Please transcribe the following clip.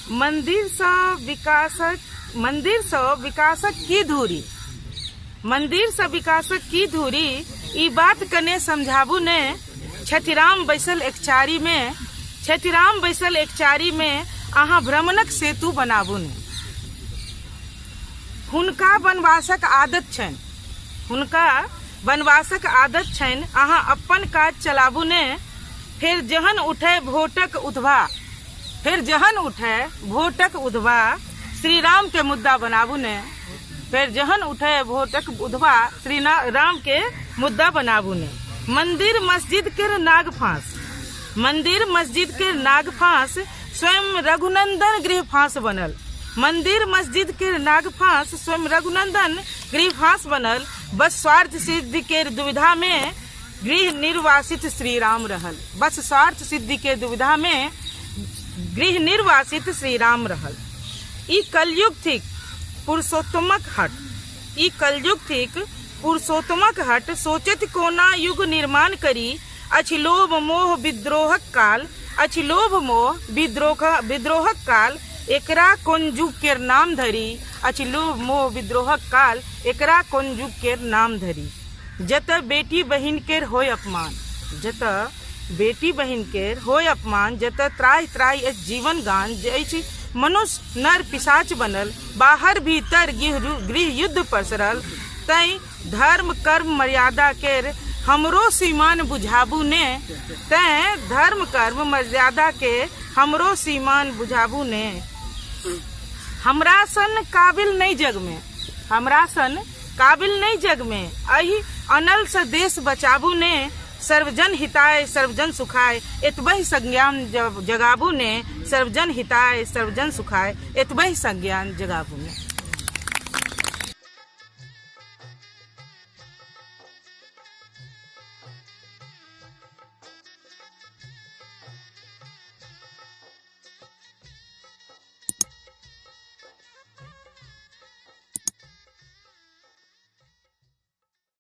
मंदिर सँ विकासक की धूरी, मंदिर सँ विकासक की धूरी, ई बात कने समझाबू ने। छठिराम बैसल एकचारी में, छठिराम बैसल एकचारी में, अहाँ भ्रमणक सेतु बनाबू ने। हुनका वनवासक आदत छनि, हुनका वनवासक आदत छनि, अहाँ अपन काज चलाबू ने। फिर जहन उठे भोटक उधवा, फिर जहन उठे भोटक उधवा, श्री राम के मुद्दा बनाबू ने। फिर जहन उठे भोटक उधवा, श्री राम के मुद्दा बनाबू ने। मंदिर मस्जिद के नाग फांस, मंदिर मस्जिद के नाग फांस, स्वयं रघुनंदन गृह फांस बनल। मंदिर मस्जिद के नाग फांस, स्वयं रघुनंदन गृह फांस बनल। बस स्वार्थ सिद्धि के दुविधा में गृह निर्वासित श्री राम रहल। बस स्वार्थ सिद्धि के दुविधा में गृह निर्वासित श्री राम रहल। ई कलयुग थिक पुरुषोत्तमक हट, ई कलयुग थिक पुरुषोत्तमक हट। सोचत कोना युग निर्माण करी, अछि लोभ मोह विद्रोहक काल, अछि लोभ मोह विद्रोहक काल। एकरा कोन युग केर नाम धरी, अछि लोभ मोह विद्रोहक काल। एकरा कोन युग केर नाम धरी। जत बेटी बहिन केर होय अपमान, जत बेटी बहिन केर होय अपमान, जत त्राहि त्राहि जीवन गान। जैछि मनुष्य नर पिशाच बनल, बाहर भीतर गृह युद्ध पसरल। तै धर्म कर्म मर्यादा केर हमरो सीमान बुझाबू ने। तै धर्म कर्म मर्यादा के हमरो सीमान बुझाबू ने। हमरा सन काबिल नहीं जग में, हमरा सन काबिल नहीं जग में, अहि अनल से देश बचाबू ने। सर्वजन हिताय सर्वजन सुखाय, एतबहि संज्ञान जगाबू ने। सर्वजन हिताय सर्वजन सुखाय, एतबहि संज्ञान जगाबू ने।